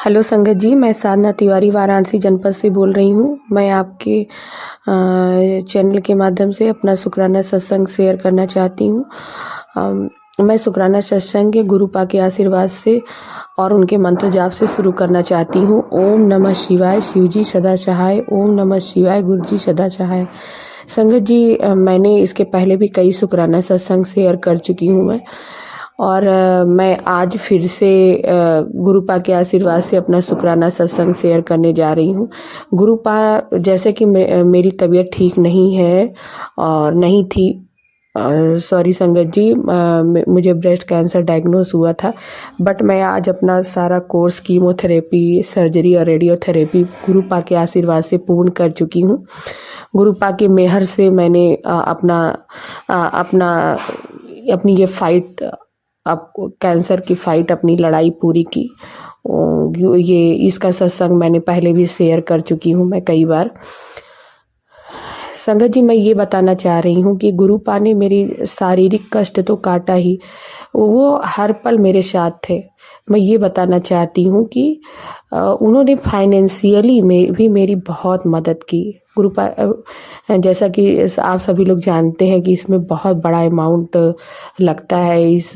Hello संगत जी, मैं साधना तिवारी वाराणसी जनपद से बोल रही हूँ। मैं आपके चैनल के माध्यम से अपना शुक्राना सत्संग शेयर करना चाहती हूँ। मैं शुक्राना सत्संग के गुरु पा के आशीर्वाद से और उनके मंत्र जाप से शुरू करना चाहती हूँ। ओम नमः शिवाय, शिव जी सदा सहाय। ओम नमः शिवाय, गुरु जी सदा सहाय। संगत जी, मैंने इसके पहले भी कई शुक्राना सत्संग शेयर कर चुकी हूँ मैं, और मैं आज फिर से गुरुपा के आशीर्वाद से अपना शुक्राना सत्संग शेयर करने जा रही हूँ। गुरुपा, जैसे कि मेरी तबीयत ठीक नहीं है और नहीं थी, सॉरी संगत जी, मुझे ब्रेस्ट कैंसर डायग्नोस हुआ था। बट मैं आज अपना सारा कोर्स कीमोथेरेपी, सर्जरी और रेडियोथेरेपी गुरुपा के आशीर्वाद से पूर्ण कर चुकी हूँ। गुरुपा के मेहर से मैंने अपनी ये फाइट, आपको कैंसर की फाइट, अपनी लड़ाई पूरी की। ये इसका सत्संग मैंने पहले भी शेयर कर चुकी हूँ मैं कई बार। संगत जी, मैं ये बताना चाह रही हूँ कि गुरुपा ने मेरी शारीरिक कष्ट तो काटा ही, वो हर पल मेरे साथ थे। मैं ये बताना चाहती हूँ कि उन्होंने फाइनेंशियली में भी मेरी बहुत मदद की। गुरुपा, जैसा कि आप सभी लोग जानते हैं कि इसमें बहुत बड़ा अमाउंट लगता है, इस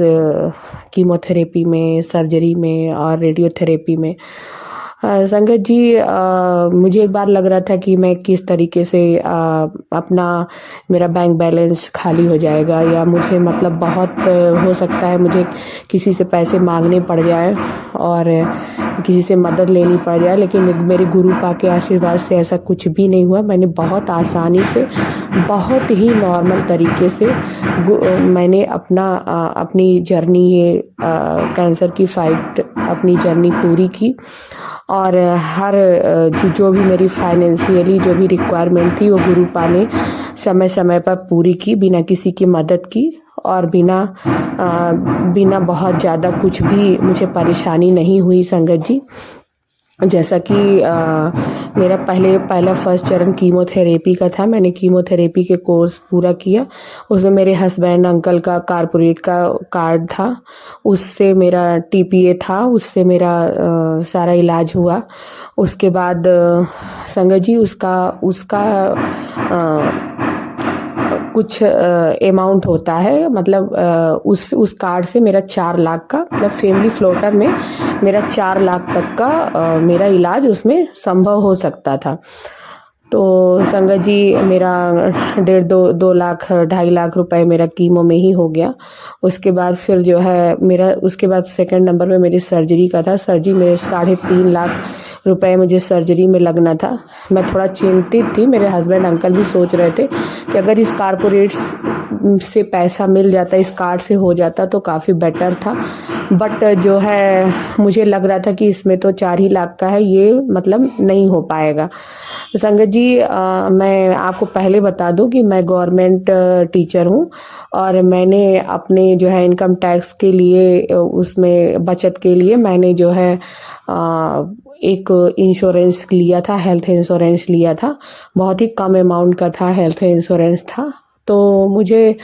कीमोथेरेपी में, सर्जरी में और रेडियोथेरेपी में। संगत जी, मुझे एक बार लग रहा था कि मैं किस तरीके से अपना मेरा बैंक बैलेंस खाली हो जाएगा, या मुझे मतलब बहुत हो सकता है मुझे किसी से पैसे मांगने पड़ जाए और किसी से मदद लेनी पड़ जाए। लेकिन मेरे गुरु पा के आशीर्वाद से ऐसा कुछ भी नहीं हुआ। मैंने बहुत आसानी से, बहुत ही नॉर्मल तरीके से मैंने अपनी जर्नी, ये कैंसर की फाइट, अपनी जर्नी पूरी की। और हर जो भी मेरी फाइनेंशियली जो भी रिक्वायरमेंट थी, वो गुरुपा ने समय समय पर पूरी की, बिना किसी की मदद की और बिना बहुत ज़्यादा कुछ भी मुझे परेशानी नहीं हुई। संगत जी, जैसा कि मेरा पहला फर्स्ट चरण कीमोथेरेपी का था। मैंने कीमोथेरेपी के कोर्स पूरा किया। उसमें मेरे हस्बैंड अंकल का कॉर्पोरेट का कार्ड था, उससे मेरा टीपीए था, उससे मेरा सारा इलाज हुआ। उसके बाद संगत जी, उसका कुछ अमाउंट होता है, मतलब उस कार्ड से मेरा 4 लाख का, मतलब फैमिली फ्लोटर में मेरा 4 लाख तक का मेरा इलाज उसमें संभव हो सकता था। तो संगत जी, मेरा 2 लाख 2.5 लाख रुपए मेरा कीमो में ही हो गया। उसके बाद फिर जो है मेरा, उसके बाद सेकंड नंबर पे मेरी सर्जरी का था। सर्जरी में 3.5 लाख रुपए मुझे सर्जरी में लगना था। मैं थोड़ा चिंतित थी, मेरे हस्बैंड अंकल भी सोच रहे थे कि अगर इस कॉर्पोरेट से पैसा मिल जाता, इस कार्ड से हो जाता तो काफ़ी बेटर था। बट जो है, मुझे लग रहा था कि इसमें तो 4 ही लाख का है, ये मतलब नहीं हो पाएगा। संगत जी, मैं आपको पहले बता दूं कि मैं गवर्नमेंट टीचर हूं, और मैंने अपने जो है इनकम टैक्स के लिए, उसमें बचत के लिए मैंने जो है एक इंश्योरेंस लिया था, हेल्थ इंश्योरेंस लिया था। बहुत ही कम अमाउंट का था, हेल्थ इंश्योरेंस था। तो मुझे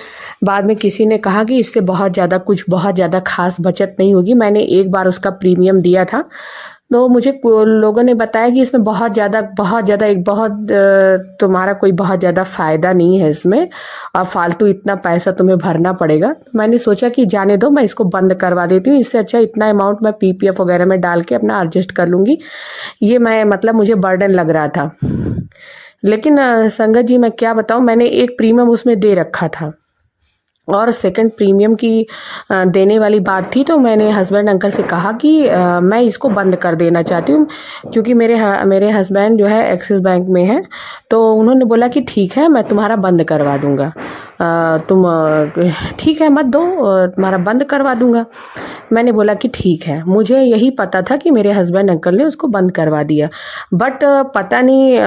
बाद में किसी ने कहा कि इससे बहुत ज़्यादा खास बचत नहीं होगी। मैंने एक बार उसका प्रीमियम दिया था, तो मुझे लोगों ने बताया कि इसमें तुम्हारा कोई बहुत ज़्यादा फ़ायदा नहीं है इसमें, और फालतू इतना पैसा तुम्हें भरना पड़ेगा। तो मैंने सोचा कि जाने दो, मैं इसको बंद करवा देती हूँ। इससे अच्छा इतना अमाउंट मैं पीपीएफ वगैरह में डाल के अपना एडजस्ट कर लूँगी। ये मैं मतलब मुझे बर्डन लग रहा था। लेकिन संगत जी, मैं क्या बताऊँ, मैंने एक प्रीमियम उसमें दे रखा था, और सेकंड प्रीमियम की देने वाली बात थी। तो मैंने हस्बैंड अंकल से कहा कि मैं इसको बंद कर देना चाहती हूँ, क्योंकि मेरे हस्बैंड जो है एक्सिस बैंक में है। तो उन्होंने बोला कि ठीक है, मैं तुम्हारा बंद करवा दूँगा, तुम ठीक है मत दो, तुम्हारा बंद करवा दूँगा। मैंने बोला कि ठीक है। मुझे यही पता था कि मेरे हस्बैंड अंकल ने उसको बंद करवा दिया। बट पता नहीं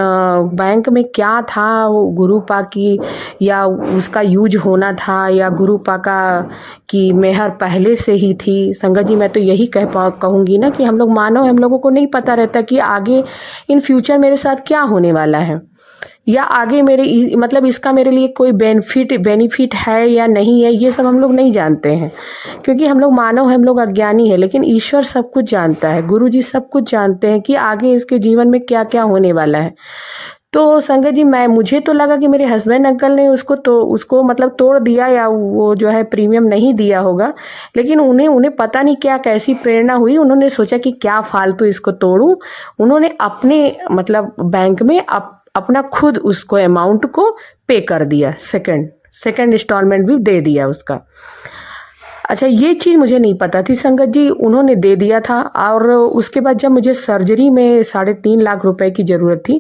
बैंक में क्या था, वो गुरुपा की या उसका यूज होना था, या गुरुपा का की मेहर पहले से ही थी। संगत जी, मैं तो यही कहूँगी ना कि हम लोग मानव, हम लोगों को नहीं पता रहता कि आगे इन फ्यूचर मेरे साथ क्या होने वाला है। या आगे मतलब इसका मेरे लिए कोई बेनिफिट है या नहीं है, ये सब हम लोग नहीं जानते हैं, क्योंकि हम लोग मानव हैं, हम लोग अज्ञानी हैं। लेकिन ईश्वर सब कुछ जानता है, गुरु जी सब कुछ जानते हैं कि आगे इसके जीवन में क्या क्या होने वाला है। तो संगत जी, मुझे तो लगा कि मेरे हस्बैंड अंकल ने उसको मतलब तोड़ दिया, या वो जो है प्रीमियम नहीं दिया होगा। लेकिन उन्हें पता नहीं क्या कैसी प्रेरणा हुई, उन्होंने सोचा कि क्या फालतू इसको तोड़ूं। उन्होंने अपने मतलब बैंक में अपना खुद उसको अमाउंट को पे कर दिया, सेकंड इंस्टॉलमेंट भी दे दिया उसका। अच्छा, ये चीज़ मुझे नहीं पता थी संगत जी, उन्होंने दे दिया था। और उसके बाद जब मुझे सर्जरी में 3.5 लाख रुपए की ज़रूरत थी,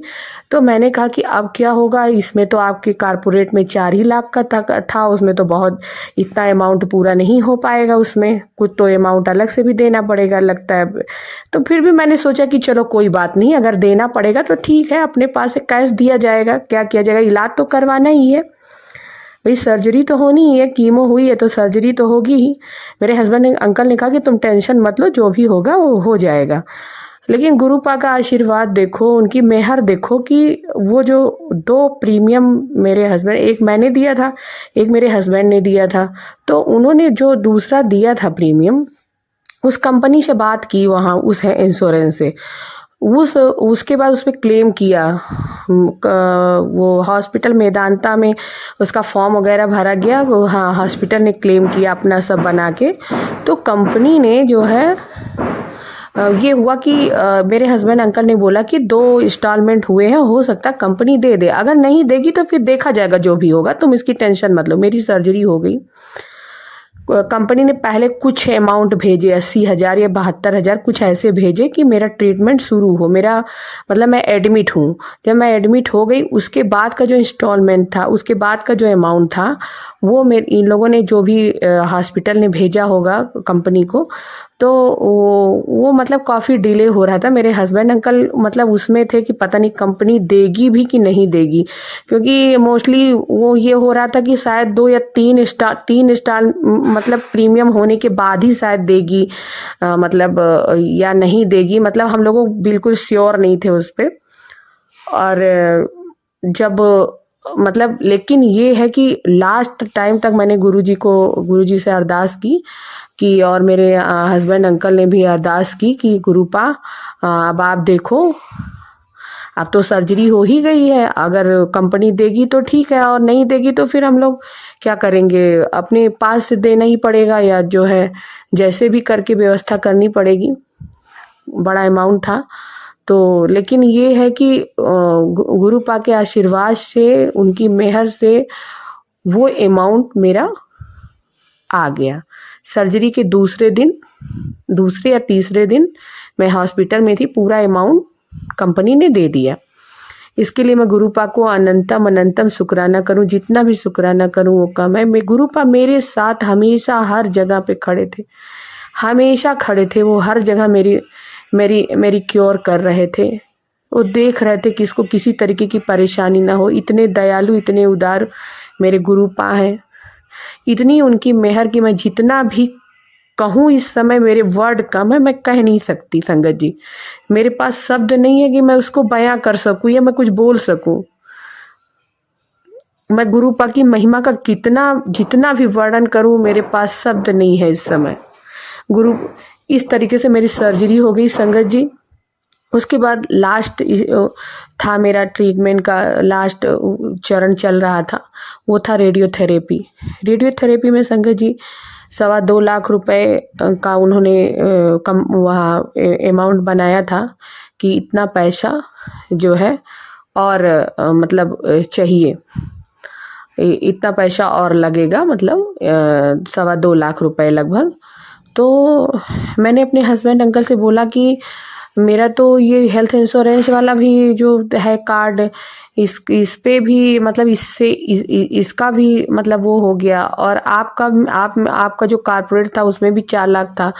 तो मैंने कहा कि अब क्या होगा, इसमें तो आपके कारपोरेट में 4 ही लाख का था, उसमें तो बहुत इतना अमाउंट पूरा नहीं हो पाएगा, उसमें कुछ तो अमाउंट अलग से भी देना पड़ेगा लगता है। तो फिर भी मैंने सोचा कि चलो कोई बात नहीं, अगर देना पड़ेगा तो ठीक है, अपने पास से कैश दिया जाएगा, क्या किया जाएगा, इलाज तो करवाना ही है भाई, सर्जरी तो होनी ही है, कीमो हुई है तो सर्जरी तो होगी ही। मेरे हस्बैंड अंकल ने कहा कि तुम टेंशन मत लो, जो भी होगा वो हो जाएगा। लेकिन गुरु पा का आशीर्वाद देखो, उनकी मेहर देखो कि वो जो 2 प्रीमियम मेरे हस्बैंड, एक मैंने दिया था, एक मेरे हस्बैंड ने दिया था, तो उन्होंने जो दूसरा दिया था प्रीमियम, उस कंपनी से बात की वहाँ उस इंश्योरेंस से, उसके बाद उस पर क्लेम किया। वो हॉस्पिटल मेदांता में उसका फॉर्म वगैरह भरा गया, हाँ हॉस्पिटल ने क्लेम किया अपना सब बना के। तो कंपनी ने जो है ये हुआ कि मेरे हस्बैंड अंकल ने बोला कि 2 इंस्टॉलमेंट हुए हैं, हो सकता है कंपनी दे दे, अगर नहीं देगी तो फिर देखा जाएगा, जो भी होगा तुम इसकी टेंशन मत लो। मेरी सर्जरी हो गई। कंपनी ने पहले कुछ अमाउंट भेजे, 80,000 या 72,000 कुछ ऐसे भेजे कि मेरा ट्रीटमेंट शुरू हो, मेरा मतलब मैं एडमिट हूँ। जब मैं एडमिट हो गई, उसके बाद का जो इंस्टॉलमेंट था, उसके बाद का जो अमाउंट था, वो इन लोगों ने जो भी हॉस्पिटल ने भेजा होगा कंपनी को, तो वो मतलब काफ़ी डिले हो रहा था। मेरे हस्बैंड अंकल मतलब उसमें थे कि पता नहीं कंपनी देगी भी कि नहीं देगी, क्योंकि मोस्टली वो ये हो रहा था कि शायद 2 या 3 स्टार मतलब प्रीमियम होने के बाद ही शायद देगी, मतलब या नहीं देगी, मतलब हम लोगों बिल्कुल श्योर नहीं थे उस पर। और जब मतलब लेकिन ये है कि लास्ट टाइम तक मैंने गुरुजी से अरदास की कि, और मेरे हस्बैंड अंकल ने भी अरदास की कि गुरुपा अब आप देखो, अब तो सर्जरी हो ही गई है, अगर कंपनी देगी तो ठीक है, और नहीं देगी तो फिर हम लोग क्या करेंगे, अपने पास से देना ही पड़ेगा, या जो है जैसे भी करके व्यवस्था करनी पड़ेगी। बड़ा अमाउंट था तो, लेकिन ये है कि गुरु पा के आशीर्वाद से, उनकी मेहर से वो अमाउंट मेरा आ गया। सर्जरी के दूसरे या तीसरे दिन मैं हॉस्पिटल में थी, पूरा अमाउंट कंपनी ने दे दिया। इसके लिए मैं गुरुपा को अनंतम शुक्राना करूं, जितना भी शुक्राना करूं वो कम है। मैं गुरुपा मेरे साथ हमेशा हर जगह पे खड़े थे, हमेशा खड़े थे। वो हर जगह मेरी क्योर कर रहे थे, वो देख रहे थे कि इसको किसी तरीके की परेशानी ना हो। इतने दयालु, इतने उदार मेरे गुरुपा हैं, इतनी उनकी मेहर कि मैं जितना भी कहूँ इस समय मेरे वर्ड कम है, मैं कह नहीं सकती संगत जी। मेरे पास शब्द नहीं है कि मैं उसको बयां कर सकूं या मैं कुछ बोल सकूं। मैं गुरुपा की महिमा का जितना भी वर्णन करूं, मेरे पास शब्द नहीं है इस समय। गुरु, इस तरीके से मेरी सर्जरी हो गई संगत जी। उसके बाद लास्ट था मेरा ट्रीटमेंट का लास्ट चरण चल रहा था, वो था रेडियोथेरेपी में संगत जी 2.25 लाख रुपए का उन्होंने वहाँ अमाउंट बनाया था कि इतना पैसा जो है और मतलब चाहिए, इतना पैसा और लगेगा, मतलब 2.25 लाख रुपए लगभग। तो मैंने अपने हस्बैंड अंकल से बोला कि मेरा तो ये हेल्थ इंश्योरेंस वाला भी जो है कार्ड, इस पे भी मतलब इसका भी मतलब वो हो गया, और आपका जो कारपोरेट था उसमें भी 4 लाख था,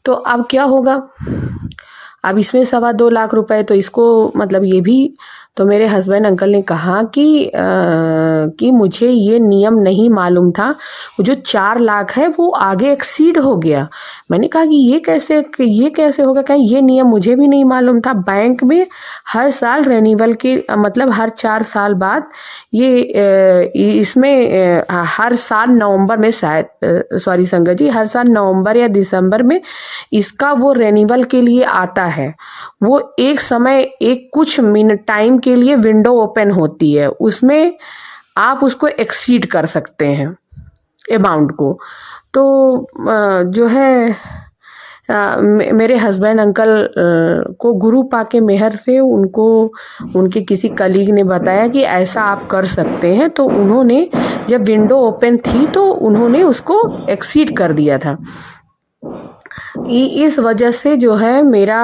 तो अब क्या होगा। अब इसमें 2.25 लाख रुपए तो इसको मतलब ये भी। तो मेरे हस्बैंड अंकल ने कहा कि मुझे ये नियम नहीं मालूम था, वो जो 4 लाख है वो आगे एक्सीड हो गया। मैंने कहा कि ये कैसे होगा, कहीं ये नियम मुझे भी नहीं मालूम था। बैंक में हर साल रेन्यूअल के मतलब हर 4 साल बाद ये इसमें हर साल नवंबर में शायद सॉरी संगत जी, हर साल नवंबर या दिसंबर में इसका वो रेन्यूअल के लिए आता है। वो एक समय एक कुछ मिनट टाइम के लिए विंडो ओपन होती है, उसमें आप उसको एक्सीड कर सकते हैं अमाउंट को। तो जो है मेरे हस्बैंड अंकल को गुरु पाके मेहर से उनको उनके किसी कलीग ने बताया कि ऐसा आप कर सकते हैं, तो उन्होंने जब विंडो ओपन थी तो उन्होंने उसको एक्सीड कर दिया था। इस वजह से जो है मेरा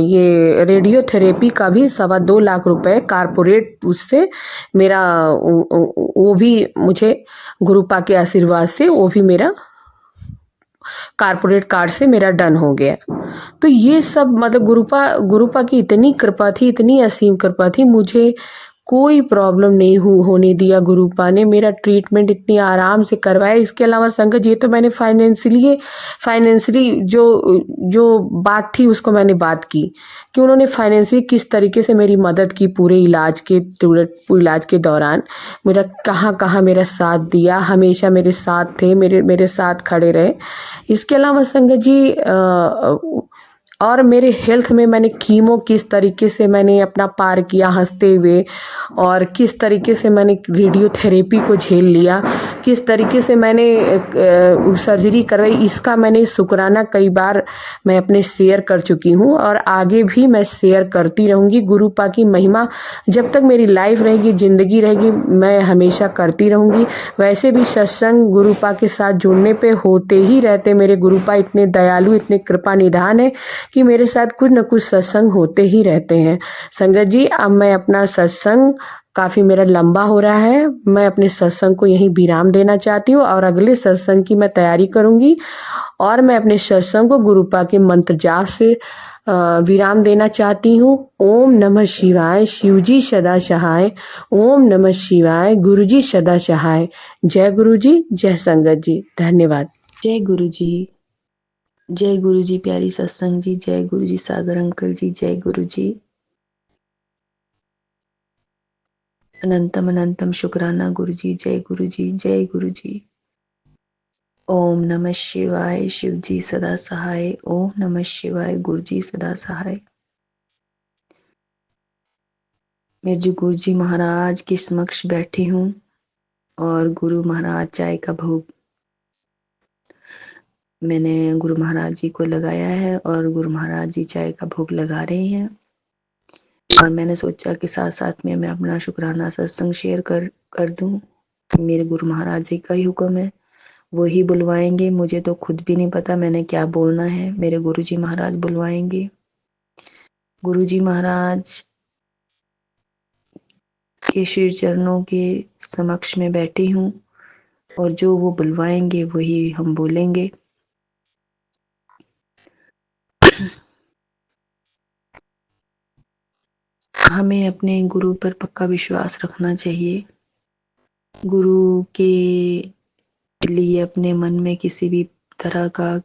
ये रेडियोथेरेपी का भी 2.25 लाख रुपए कारपोरेट उससे मेरा वो भी मुझे गुरुपा के आशीर्वाद से वो भी मेरा कारपोरेट कार्ड से मेरा डन हो गया। तो ये सब मतलब गुरुपा की इतनी कृपा थी, इतनी असीम कृपा थी, मुझे कोई प्रॉब्लम नहीं होने दिया। गुरुपा ने मेरा ट्रीटमेंट इतनी आराम से करवाया। इसके अलावा संगत ये तो मैंने फाइनेंशियली जो बात थी उसको मैंने बात की कि उन्होंने फाइनेंशियली किस तरीके से मेरी मदद की पूरे इलाज के दौरान। मेरा कहाँ मेरा साथ दिया, हमेशा मेरे साथ थे, मेरे साथ खड़े रहे। इसके अलावा संगत जी और मेरे हेल्थ में मैंने कीमो किस तरीके से मैंने अपना पार किया हंसते हुए, और किस तरीके से मैंने रेडियोथेरेपी को झेल लिया, किस तरीके से मैंने सर्जरी करवाई, इसका मैंने शुक्राना कई बार मैं अपने शेयर कर चुकी हूँ और आगे भी मैं शेयर करती रहूँगी। गुरुपा की महिमा जब तक मेरी लाइफ रहेगी, ज़िंदगी रहेगी, मैं हमेशा करती रहूँगी। वैसे भी सत्संग गुरुपा के साथ जुड़ने पे होते ही रहते। मेरे गुरुपा इतने दयालु, इतने कृपा निधान है कि मेरे साथ कुछ न कुछ सत्संग होते ही रहते हैं। संगत जी, अब मैं अपना सत्संग काफ़ी मेरा लंबा हो रहा है, मैं अपने सत्संग को यहीं विराम देना चाहती हूँ और अगले सत्संग की मैं तैयारी करूँगी और मैं अपने सत्संग को गुरुपा के मंत्र जाप से विराम देना चाहती हूँ। ओम नमः शिवाय, शिवजी सदा सहाय। ओम नमः शिवाय, गुरुजी सदा सहाय। जय गुरु जी, जय संगत जी, धन्यवाद। जय गुरु जी, जय गुरु जी प्यारी सत्संग जी, जय गुरु जी सागर अंकल जी, जय गुरु जी। अनंतम अनंतम शुक्राना गुरु जी, जय गुरु जी, जय गुरु जी। ओम नमः शिवाय, शिव जी सदा सहाय। ओम नमः शिवाय, गुरु जी सदा सहाय। मैं जो गुरु जी महाराज के समक्ष बैठी हूँ और गुरु महाराज चाय का भोग मैंने गुरु महाराज जी को लगाया है और गुरु महाराज जी चाय का भोग लगा रहे हैं। और मैंने सोचा कि साथ साथ में मैं अपना शुक्राना सत्संग शेयर कर दूं। मेरे गुरु महाराज जी का ही हुक्म है, वो ही बुलवाएंगे। मुझे तो खुद भी नहीं पता मैंने क्या बोलना है, मेरे गुरु जी महाराज बुलवाएंगे। गुरु जी महाराज के श्री चरणों के समक्ष में बैठी हूँ और जो वो बुलवाएंगे वही हम बोलेंगे। हमें अपने गुरु पर पक्का विश्वास रखना चाहिए। गुरु के लिए अपने मन में किसी भी तरह का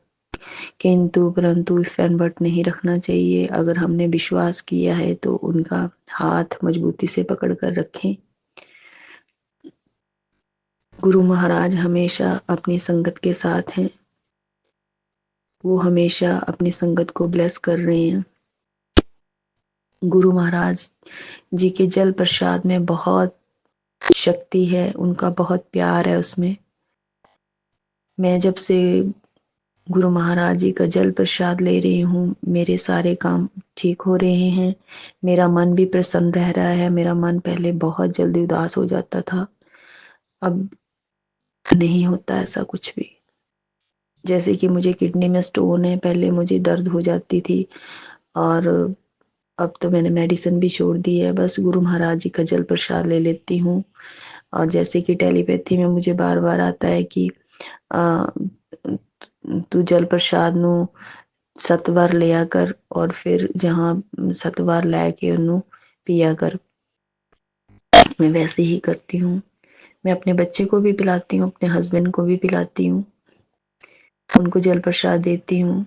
किंतु परंतु फैन बट नहीं रखना चाहिए। अगर हमने विश्वास किया है तो उनका हाथ मजबूती से पकड़ कर रखें। गुरु महाराज हमेशा अपनी संगत के साथ हैं, वो हमेशा अपनी संगत को ब्लेस कर रहे हैं। गुरु महाराज जी के जल प्रसाद में बहुत शक्ति है, उनका बहुत प्यार है उसमें। मैं जब से गुरु महाराज जी का जल प्रसाद ले रही हूँ, मेरे सारे काम ठीक हो रहे हैं, मेरा मन भी प्रसन्न रह रहा है। मेरा मन पहले बहुत जल्दी उदास हो जाता था, अब नहीं होता ऐसा कुछ भी। जैसे कि मुझे किडनी में स्टोन है, पहले मुझे दर्द हो जाती थी और अब तो मैंने मेडिसिन भी छोड़ दी है, बस गुरु महाराज जी का जल प्रसाद ले लेती हूँ। और जैसे कि टेलीपैथी में मुझे बार बार आता है कि तू जल प्रसाद नु सतवार लिया कर और फिर जहाँ सतवार लेके उन्हों पिया कर। मैं वैसे ही करती हूँ। मैं अपने बच्चे को भी पिलाती हूँ, अपने हस्बैंड को भी पिलाती हूँ, उनको जल प्रसाद देती हूँ।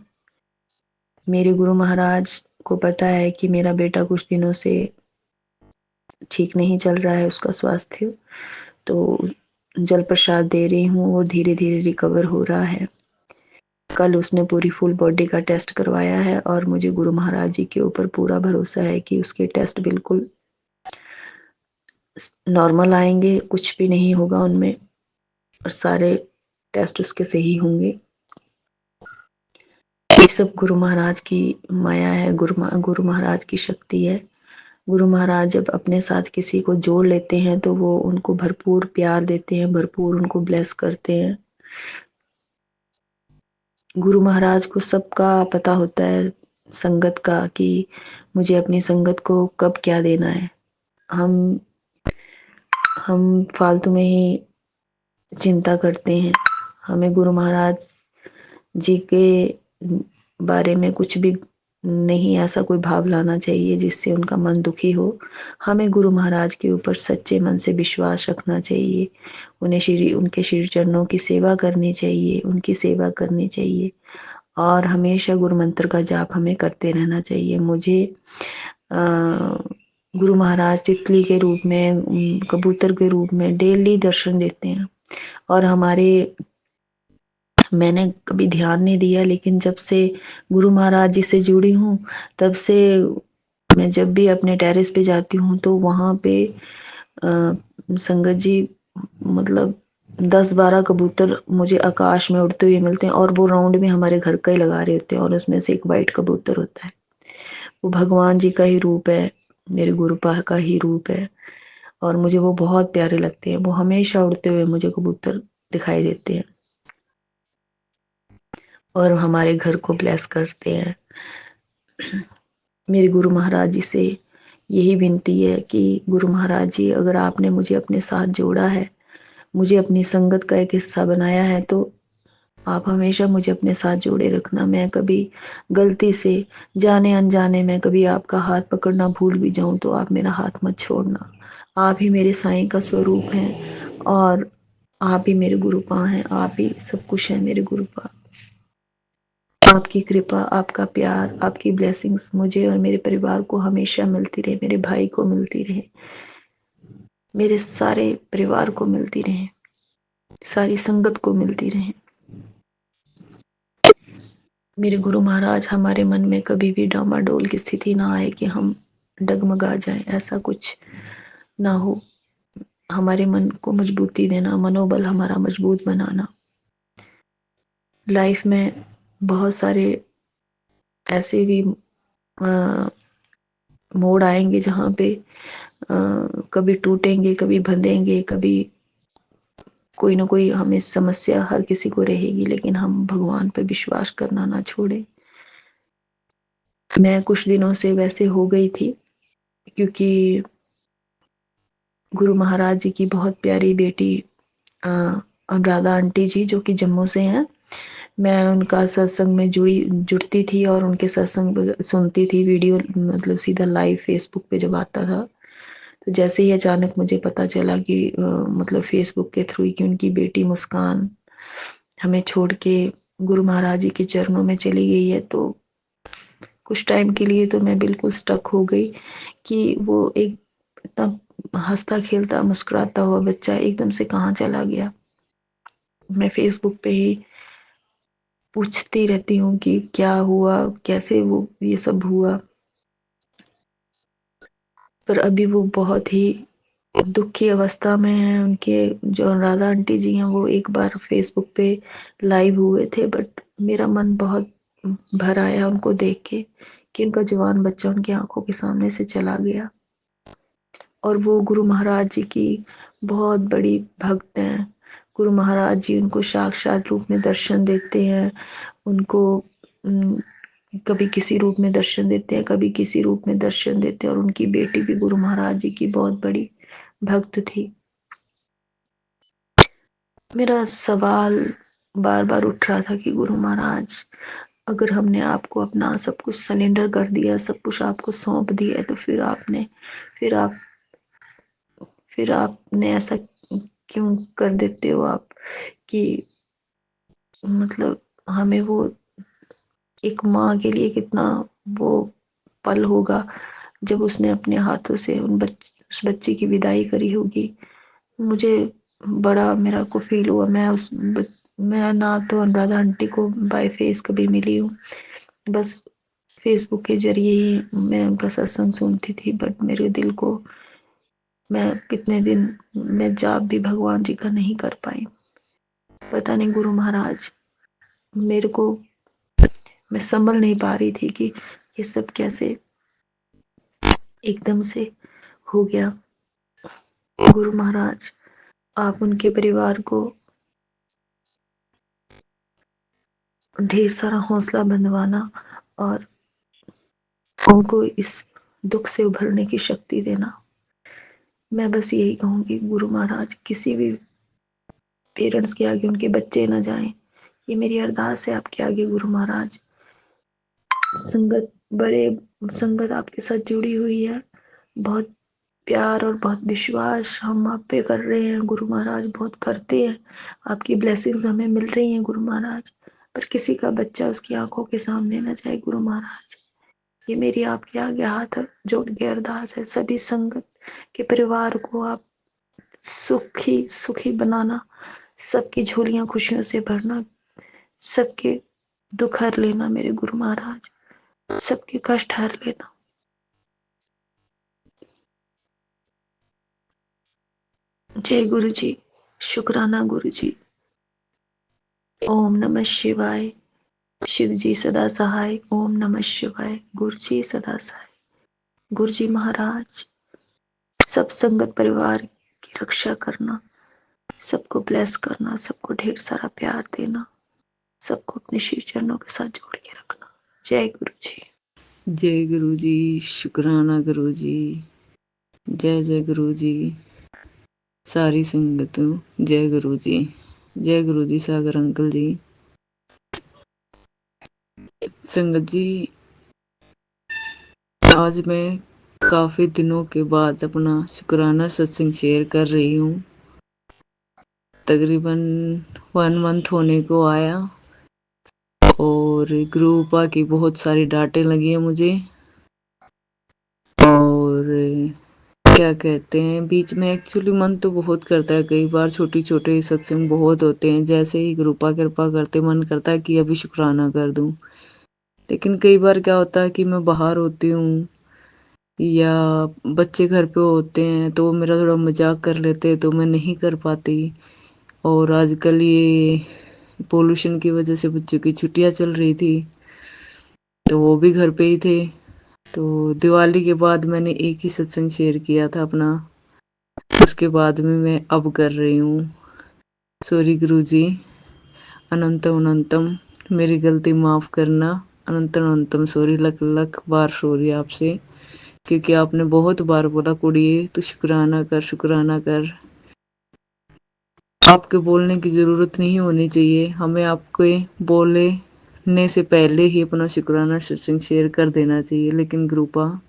मेरे गुरु महाराज को पता है कि मेरा बेटा कुछ दिनों से ठीक नहीं चल रहा है, उसका स्वास्थ्य, तो जल प्रसाद दे रही हूँ, वो धीरे धीरे रिकवर हो रहा है। कल उसने पूरी फुल बॉडी का टेस्ट करवाया है और मुझे गुरु महाराज जी के ऊपर पूरा भरोसा है कि उसके टेस्ट बिल्कुल नॉर्मल आएंगे, कुछ भी नहीं होगा उनमें और सारे टेस्ट उसके सही होंगे। ये सब गुरु महाराज की माया है, गुरु महाराज की शक्ति है। गुरु महाराज जब अपने साथ किसी को जोड़ लेते हैं तो वो उनको भरपूर प्यार देते हैं, भरपूर उनको ब्लेस करते हैं। गुरु महाराज को सबका पता होता है संगत का, कि मुझे अपनी संगत को कब क्या देना है। हम फालतू में ही चिंता करते हैं। हमें गुरु महाराज जी के बारे में कुछ भी नहीं ऐसा कोई भाव लाना चाहिए जिससे उनका मन दुखी हो। हमें गुरु महाराज के ऊपर सच्चे मन से विश्वास रखना चाहिए, उनके श्री चरणों की सेवा करनी चाहिए, उनकी सेवा करनी चाहिए और हमेशा गुरु मंत्र का जाप हमें करते रहना चाहिए। मुझे गुरु महाराज तितली के रूप में, कबूतर के रूप में डेली दर्शन देते हैं और मैंने कभी ध्यान नहीं दिया, लेकिन जब से गुरु महाराज जी से जुड़ी हूँ तब से मैं जब भी अपने टेरेस पे जाती हूँ तो वहां पे संगत जी मतलब 10-12 कबूतर मुझे आकाश में उड़ते हुए मिलते हैं और वो राउंड में हमारे घर का ही लगा रहे होते हैं और उसमें से एक वाइट कबूतर होता है। वो भगवान जी का ही रूप है, मेरे गुरुपा का ही रूप है और मुझे वो बहुत प्यारे लगते हैं। वो हमेशा उड़ते हुए मुझे कबूतर दिखाई देते हैं और हमारे घर को ब्लेस करते हैं। मेरे गुरु महाराज जी से यही विनती है कि गुरु महाराज जी, अगर आपने मुझे अपने साथ जोड़ा है, मुझे अपनी संगत का एक हिस्सा बनाया है, तो आप हमेशा मुझे अपने साथ जोड़े रखना। मैं कभी गलती से जाने अनजाने में कभी आपका हाथ पकड़ना भूल भी जाऊं तो आप मेरा हाथ मत छोड़ना। आप ही मेरे साईं का स्वरूप हैं और आप ही मेरे गुरुपा हैं, आप ही सब कुछ है मेरे गुरुपा। आपकी कृपा, आपका प्यार, आपकी ब्लेसिंग्स मुझे और मेरे परिवार को हमेशा मिलती रहे, मेरे भाई को मिलती रहे, मेरे सारे परिवार को मिलती रहे, सारी संगत को मिलती रहे। मेरे गुरु महाराज हमारे मन में कभी भी डामाडोल की स्थिति ना आए कि हम डगमगा जाएं, ऐसा कुछ ना हो। हमारे मन को मजबूती देना, मनोबल हमारा मजबूत बनाना। लाइफ में बहुत सारे ऐसे भी मोड़ आएंगे जहाँ पे कभी टूटेंगे, कभी बंधेंगे, कभी कोई ना कोई हमें समस्या हर किसी को रहेगी, लेकिन हम भगवान पर विश्वास करना ना छोड़े। मैं कुछ दिनों से वैसे हो गई थी क्योंकि गुरु महाराज जी की बहुत प्यारी बेटी अनुराधा आंटी जी, जो कि जम्मू से हैं, मैं उनका सत्संग में जुड़ती थी और उनके सत्संग सुनती थी, वीडियो मतलब सीधा लाइव फेसबुक पे जब आता था। तो जैसे ही अचानक मुझे पता चला कि मतलब फेसबुक के थ्रू कि उनकी बेटी मुस्कान हमें छोड़ के गुरु महाराज जी के चरणों में चली गई है, तो कुछ टाइम के लिए तो मैं बिल्कुल स्टक हो गई कि वो एक इतना हंसता खेलता मुस्कुराता हुआ बच्चा एकदम से कहाँ चला गया। मैं फेसबुक पे ही पूछती रहती हूँ कि क्या हुआ, कैसे वो ये सब हुआ। पर अभी वो बहुत ही दुख की अवस्था में है। उनके जो राधा आंटी जी हैं वो एक बार फेसबुक पे लाइव हुए थे, बट मेरा मन बहुत भर आया उनको देख के कि उनका जवान बच्चा उनकी आंखों के सामने से चला गया। और वो गुरु महाराज जी की बहुत बड़ी भक्त हैं। गुरु महाराज जी उनको साक्षात रूप में दर्शन देते हैं, उनको कभी किसी रूप में दर्शन देते हैं, कभी किसी रूप में दर्शन देते हैं। और उनकी बेटी भी गुरु महाराज जी की बहुत बड़ी भक्त थी। मेरा सवाल बार बार उठ रहा था कि गुरु महाराज अगर हमने आपको अपना सब कुछ सरेंडर कर दिया, सब कुछ आपको सौंप दिया है, तो फिर आपने ऐसा क्यों कर देते हो आप कि मतलब हमें वो एक माँ के लिए कितना वो पल होगा जब उसने अपने हाथों से उस बच्चे की विदाई करी होगी। मुझे बड़ा मेरा को फील हुआ। मैं ना तो अनुराधा आंटी को बाय फेस कभी मिली हूँ, बस फेसबुक के जरिए ही मैं उनका सत्संग सुनती थी, बट मेरे दिल को मैं कितने दिन मैं जाप भी भगवान जी का नहीं कर पाई। पता नहीं गुरु महाराज मेरे को, मैं संभल नहीं पा रही थी कि ये सब कैसे एकदम से हो गया। गुरु महाराज आप उनके परिवार को ढेर सारा हौसला बंधवाना और उनको इस दुख से उभरने की शक्ति देना। मैं बस यही कहूंगी गुरु महाराज किसी भी पेरेंट्स के आगे उनके बच्चे ना जाएं, ये मेरी अरदास है आपके आगे गुरु महाराज। संगत बड़े संगत आपके साथ जुड़ी हुई है, बहुत प्यार और बहुत विश्वास हम आप पे कर रहे हैं गुरु महाराज, बहुत करते हैं। आपकी ब्लेसिंग्स हमें मिल रही हैं गुरु महाराज, पर किसी का बच्चा उसकी आंखों के सामने ना जाए गुरु महाराज। ये मेरी आपके आगे हाथ जोड़ के अरदास है। सभी संगत के परिवार को आप सुखी सुखी बनाना, सबकी झोलियां खुशियों से भरना, सबके दुख हर लेना मेरे गुरु महाराज, सबके कष्ट हर लेना। जय गुरु जी, शुक्राना गुरु जी। ओम नमः शिवाय। शिव जी सदा सहाय। ओम नमः शिवाय। गुरु जी सदा सहाय। गुरु जी महाराज सब संगत परिवार की रक्षा करना, सबको ब्लेस करना, सबको ढेर सारा प्यार देना, सबको अपने श्री चरणों के साथ जोड़ के रखना। जय गुरु जी। जय गुरु जी, शुक्राना गुरु जी। जय जय गुरु जी। सारी संगतों जय गुरु जी। जय गुरु जी। सागर अंकल जी, संगत जी, आज मैं काफ़ी दिनों के बाद अपना शुक्राना सत्संग शेयर कर रही हूँ। तकरीबन 1 मंथ होने को आया और ग्रुपा की बहुत सारी डांटें लगी हैं मुझे, और क्या कहते हैं बीच में एक्चुअली मन तो बहुत करता है, कई बार छोटे छोटे सत्संग बहुत होते हैं, जैसे ही ग्रुपा कृपा करते मन करता है कि अभी शुक्राना कर दूं। लेकिन कई बार क्या होता है कि मैं बाहर होती हूँ या बच्चे घर पे होते हैं तो वो मेरा थोड़ा मजाक कर लेते हैं, तो मैं नहीं कर पाती। और आजकल ये पोल्यूशन की वजह से बच्चों की छुट्टियां चल रही थी तो वो भी घर पे ही थे। तो दिवाली के बाद मैंने एक ही सत्संग शेयर किया था अपना, उसके बाद में मैं अब कर रही हूँ। सॉरी गुरु जी, अनंतम अनंतम मेरी गलती माफ़ करना। अनंतम अनंतम सॉरी, लख लख बार सॉरी आपसे, क्योंकि आपने बहुत बार बोला कुड़िए तू शुक्राना कर, शुक्राना कर। आपके बोलने की ज़रूरत नहीं होनी चाहिए, हमें आपके बोलने से पहले ही अपना शुक्राना सत्संग शेयर कर देना चाहिए। लेकिन ग्रुपा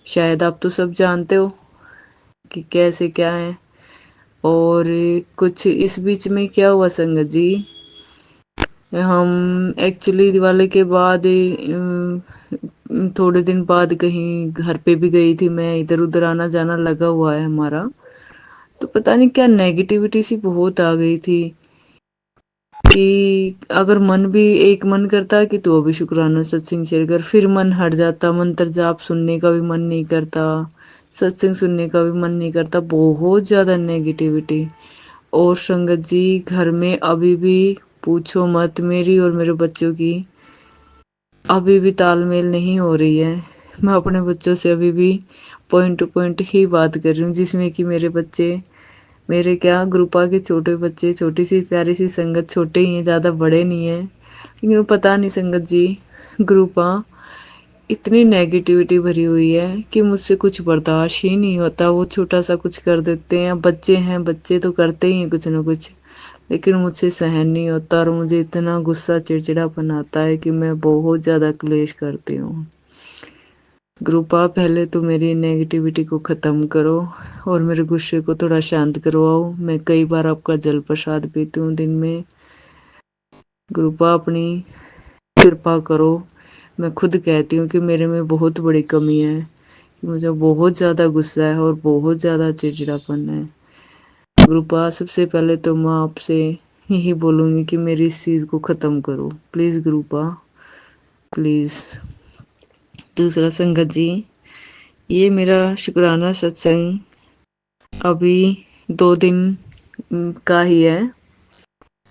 शायद आप तो सब जानते हो कि कैसे क्या है। और कुछ इस बीच में क्या हुआ संगत जी, हम एक्चुअली दिवाली के बाद थोड़े दिन बाद कहीं घर पे भी गई थी मैं, इधर उधर आना जाना लगा हुआ है हमारा, तो पता नहीं क्या नेगेटिविटी सी बहुत आ गई थी कि अगर मन भी एक मन करता कि तो अभी शुक्राना सत्संग शेयर कर, फिर मन हट जाता, मंत्र जाप सुनने का भी मन नहीं करता, सत्संग सुनने का भी मन नहीं करता, बहुत ज़्यादा नेगेटिविटी। और संगत जी घर में अभी भी पूछो मत, मेरी और मेरे बच्चों की अभी भी तालमेल नहीं हो रही है। मैं अपने बच्चों से अभी भी पॉइंट टू पॉइंट ही बात कर रही हूँ, जिसमें कि मेरे बच्चे, मेरे क्या ग्रुपा के छोटे बच्चे, छोटी सी प्यारी सी संगत, छोटे ही हैं, ज़्यादा बड़े नहीं हैं, लेकिन पता नहीं संगत जी ग्रुपा इतनी नेगेटिविटी भरी हुई है कि मुझसे कुछ बर्दाश्त ही नहीं होता। वो छोटा सा कुछ कर देते हैं, बच्चे हैं, बच्चे तो करते ही हैं कुछ ना कुछ, लेकिन मुझसे सहन नहीं होता और मुझे इतना गुस्सा चिड़चिड़ापन आता है कि मैं बहुत ज़्यादा क्लेश करती हूँ। गुरुपा पहले तो मेरी नेगेटिविटी को ख़त्म करो और मेरे गुस्से को थोड़ा शांत करवाओ। मैं कई बार आपका जल प्रसाद पीती हूँ दिन में। गुरुपा अपनी कृपा करो। मैं खुद कहती हूँ कि मेरे में बहुत बड़ी कमी है, कि मुझे बहुत ज़्यादा गुस्सा है और बहुत ज़्यादा चिड़चिड़ापन है। गुरुपा सबसे पहले तो मैं आपसे यही बोलूँगी कि मेरी इस चीज़ को ख़त्म करो प्लीज़ गुरुपा, प्लीज़। दूसरा संगत जी, ये मेरा शुक्राना सत्संग अभी 2 दिन का ही है।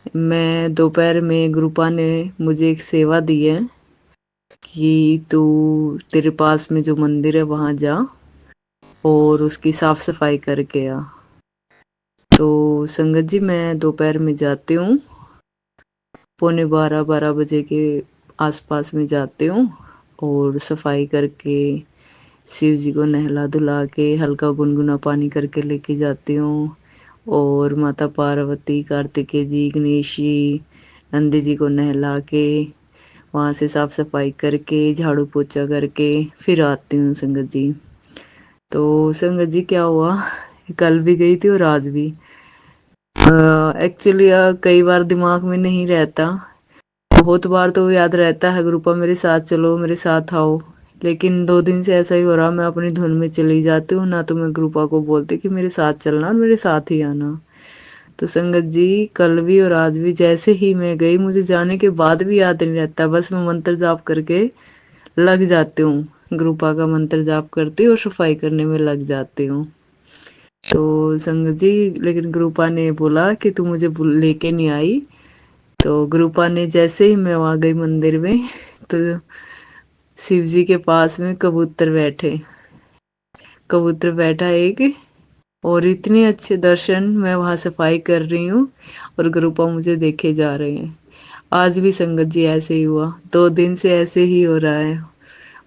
मैं दोपहर में गुरुपा ने मुझे एक सेवा दी है कि तू तेरे पास में जो मंदिर है वहाँ जा और उसकी साफ सफाई करके आ। तो संगत जी मैं दोपहर में जाती हूँ, 11:45 बजे के आसपास में जाती हूँ और सफाई करके शिव जी को नहला धुला के हल्का गुनगुना पानी करके लेके जाती हूँ और माता पार्वती, कार्तिकेय जी, गणेश जी, नंदी जी को नहला के वहाँ से साफ सफाई करके झाड़ू पोछा करके फिर आती हूँ संगत जी। तो संगत जी क्या हुआ, कल भी गई थी और आज भी एक्चुअली कई बार दिमाग में नहीं रहता, बहुत बार तो याद रहता है ग्रुपा मेरे साथ चलो, मेरे साथ आओ, लेकिन 2 दिन से ऐसा ही हो रहा, मैं अपनी धुन में चली जाती हूँ, ना तो मैं ग्रुपा को बोलती कि मेरे साथ चलना और मेरे साथ ही आना। तो संगत जी कल भी और आज भी जैसे ही मैं गई, मुझे जाने के बाद भी याद नहीं रहता, बस मैं मंत्र जाप करके लग जाती हूँ, ग्रुपा का मंत्र जाप करती हूँ और सफाई करने में लग जाती हूँ। तो संगत जी लेकिन ग्रुपा ने बोला कि तू मुझे लेके नहीं आई। तो ग्रुपा ने जैसे ही मैं वहाँ गई मंदिर में, तो शिव जी के पास में कबूतर बैठा एक, और इतने अच्छे दर्शन, मैं वहाँ सफाई कर रही हूँ और ग्रुपा मुझे देखे जा रहे हैं। आज भी संगत जी ऐसे ही हुआ, 2 दिन से ऐसे ही हो रहा है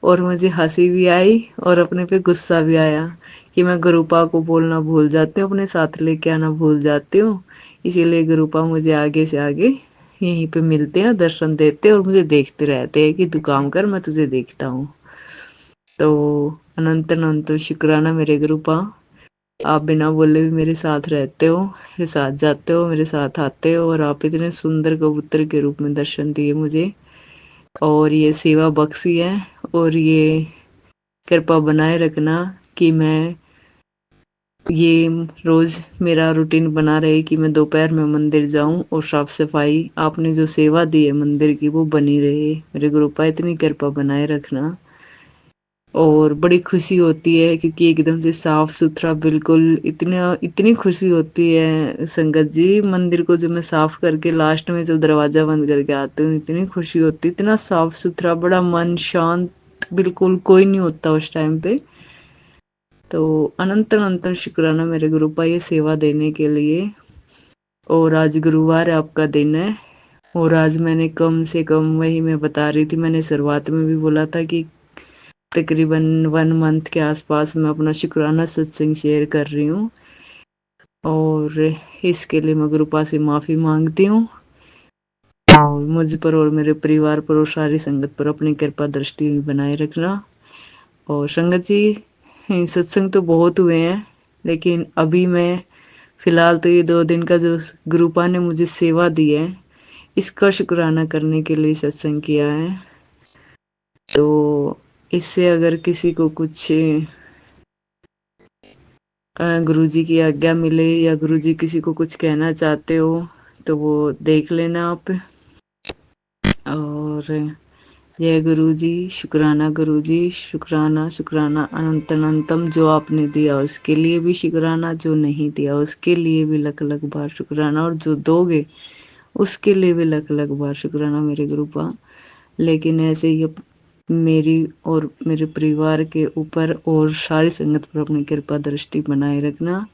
और मुझे हंसी भी आई और अपने पे गुस्सा भी आया कि मैं गुरुपा को बोलना भूल जाती हूँ, अपने साथ लेके आना भूल जाती हूँ, इसीलिए गुरुपा मुझे आगे से आगे यहीं पे मिलते हैं, दर्शन देते हैं और मुझे देखते रहते हैं कि तू काम कर, मैं तुझे देखता हूँ। तो अनंत अनंत शुक्राना मेरे गुरुपा, आप बिना बोले भी मेरे साथ रहते हो, मेरे साथ जाते हो, मेरे साथ आते हो और आप इतने सुंदर कबूतर के रूप में दर्शन दिए मुझे और ये सेवा बख्शी है और ये कृपा बनाए रखना कि मैं ये रोज मेरा रूटीन बना रहे कि मैं दोपहर में मंदिर जाऊं और साफ सफाई आपने जो सेवा दी है मंदिर की वो बनी रहे। मेरे गुरुपा इतनी कृपा बनाए रखना और बड़ी खुशी होती है क्योंकि एकदम से साफ सुथरा बिल्कुल इतनी खुशी होती है संगत जी, मंदिर को जो मैं साफ करके लास्ट में जो दरवाजा बंद करके आती हूँ, इतनी खुशी होती, इतना साफ सुथरा, बड़ा मन शांत, बिल्कुल कोई नहीं होता उस टाइम पे। तो अनंत अनंत शुक्राना मेरे गुरुपा ये सेवा देने के लिए। और आज गुरुवार आपका दिन है और आज मैंने कम से कम, वही मैं बता रही थी, मैंने शुरुआत में भी बोला था कि तकरीबन 1 मंथ के आसपास मैं अपना शुक्राना सत्संग शेयर कर रही हूँ और इसके लिए मैं गुरुपा से माफ़ी मांगती हूँ और मुझ पर और मेरे परिवार पर और सारी संगत पर अपनी कृपा दृष्टि बनाए रखना। और संगत जी सत्संग तो बहुत हुए हैं, लेकिन अभी मैं फिलहाल तो ये 2 दिन का जो गुरुपा ने मुझे सेवा दी है इसका शुक्राना करने के लिए सत्संग किया है। तो इससे अगर किसी को कुछ गुरुजी की आज्ञा मिले या गुरुजी किसी को कुछ कहना चाहते हो तो वो देख लेना आप। और जय गुरुजी, शुक्राना गुरुजी, शुक्राना शुक्राना अनंत अनंतम, जो आपने दिया उसके लिए भी शुक्राना, जो नहीं दिया उसके लिए भी लख लख बार शुक्राना और जो दोगे उसके लिए भी लख लख बार शुक्राना मेरे गुरुपा। लेकिन ऐसे ही मेरी और मेरे परिवार के ऊपर और सारी संगत पर अपनी कृपा दृष्टि बनाए रखना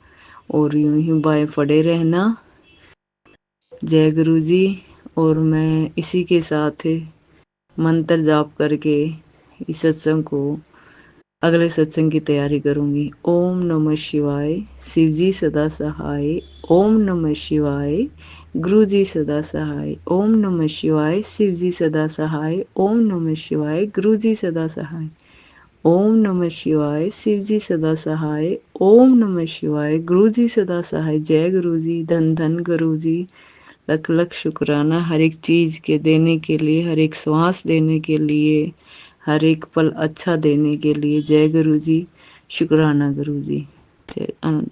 और यूं ही बाएं पड़े रहना। जय गुरु जी। और मैं इसी के साथ मंत्र जाप करके इस सत्संग को अगले सत्संग की तैयारी करूंगी। ओम नमः शिवाय। शिव जी सदा सहाय। ओम नमः शिवाय। गुरु जी सदा सहाय। ओम नमः शिवाय। शिव जी सदा सहाय। ओम नमः शिवाय। गुरु जी सदा सहाय। ओम नमः शिवाय। शिव जी सदा सहाय। ओम नमः शिवाय। गुरु जी सदा सहाय। जय गुरु जी। धन धन गुरु जी। लख लख शुक्राना हर एक चीज के देने के लिए, हर एक श्वास देने के लिए, हर एक पल अच्छा देने के लिए। जय गुरु जी। शुक्राना गुरु जी। जय अनंत।